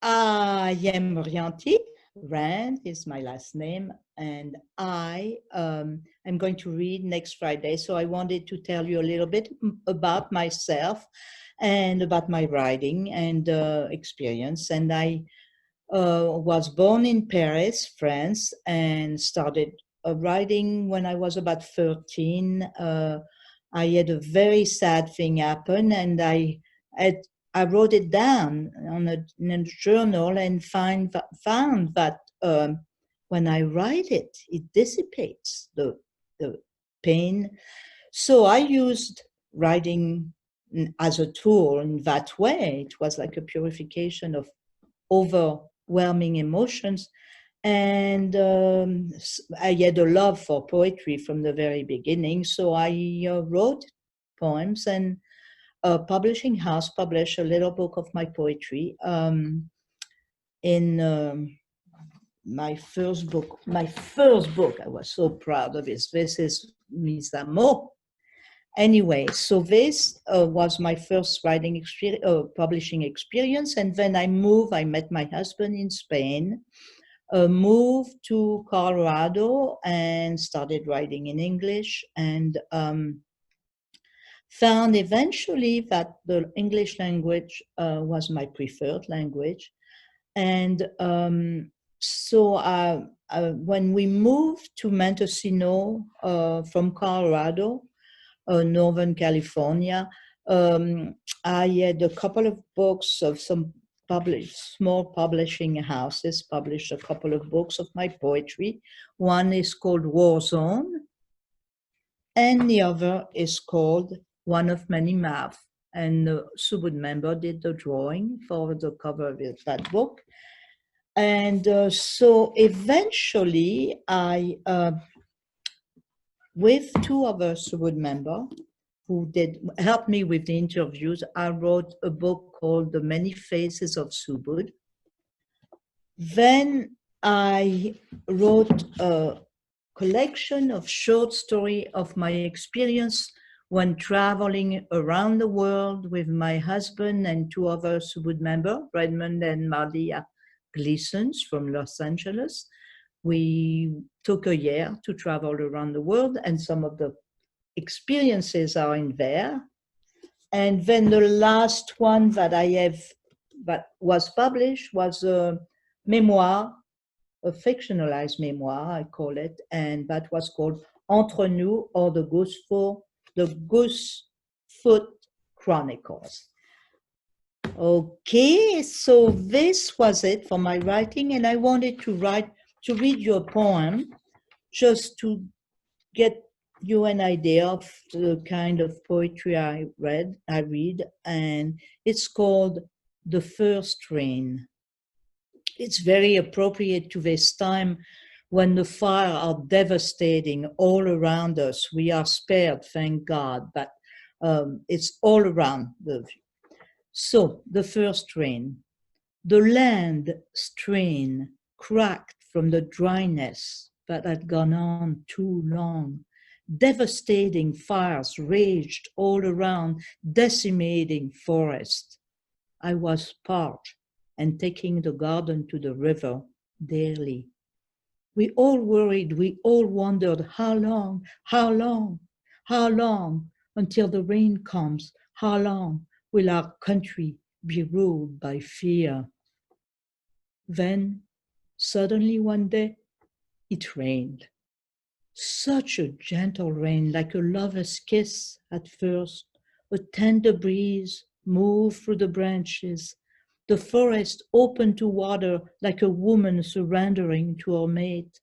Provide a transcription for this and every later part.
I am Riantee Rand is my last name, and I am going to read next Friday. So I wanted to tell you a little bit about myself and about my writing and experience. And I was born in Paris, France, and started writing when I was about 13. I had a very sad thing happen, and had I wrote it down in a journal and found that when I write it, it dissipates the pain. So I used writing as a tool in that way. It was like a purification of overwhelming emotions. And I had a love for poetry from the very beginning. So I wrote poems, and a publishing house published a little book of my poetry. In my first book, I was so proud of it. This is Mes Amours. Anyway, so this was my first writing experience, publishing experience. And then I met my husband in Spain, moved to Colorado and started writing in English, and found eventually that the English language was my preferred language. And so when we moved to Mendocino from Colorado, Northern California, I had a couple of books of some small publishing houses published a couple of books of my poetry. One is called War Zone, and the other is called One of Many Mouths. And the Subud member did the drawing for the cover of that book. And so eventually I, with two other Subud members who did help me with the interviews, I wrote a book called The Many Faces of Subud. Then I wrote a collection of short stories of my experience when traveling around the world with my husband and two other Subud members, Redmond and Mardiah Gleeson from Los Angeles. We took a year to travel around the world, and some of the experiences are in there. And then the last one that was published was a memoir, a fictionalized memoir, I call it, and that was called Entre Nous, or the Goosefoot Chronicles. Okay, so this was it for my writing, and I wanted to read you a poem just to get you an idea of the kind of poetry I read, and it's called The First Rain. It's very appropriate to this time when the fires are devastating all around us. We are spared, thank God, but it's all around. So, the first rain. The land strained, cracked from the dryness that had gone on too long. Devastating fires raged all around, decimating forests. I was parched and taking the garden to the river daily. We all worried, we all wondered, how long until the rain comes? How long will our country be ruled by fear? Then, suddenly one day, it rained. Such a gentle rain, like a lover's kiss at first. A tender breeze moved through the branches. The forest opened to water like a woman surrendering to her mate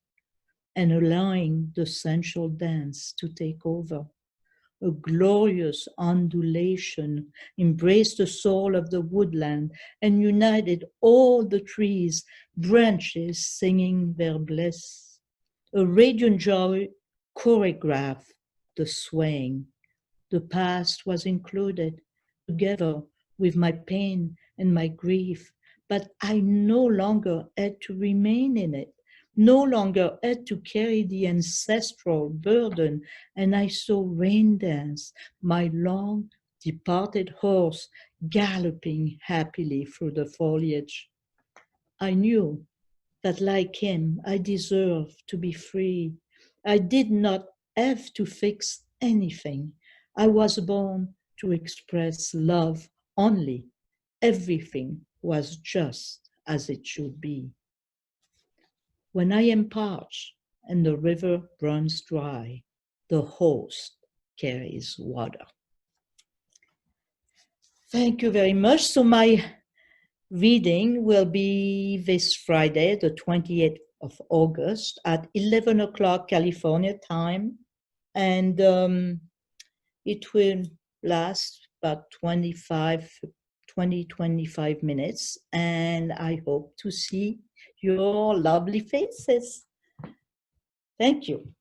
and allowing the sensual dance to take over. A glorious undulation embraced the soul of the woodland and united all the trees, branches singing their bliss. A radiant joy choreographed the swaying. The past was included, together with my pain and my grief, but I no longer had to remain in it, no longer had to carry the ancestral burden, and I saw rain dance, my long departed horse galloping happily through the foliage. I knew that like him, I deserved to be free. I did not have to fix anything. I was born to express love only. Everything was just as it should be. When I am parched and the river runs dry, the host carries water. Thank you very much. So my reading will be this Friday, the 28th of August at 11 o'clock California time. And it will last about 25 minutes. And I hope to see your lovely faces. Thank you.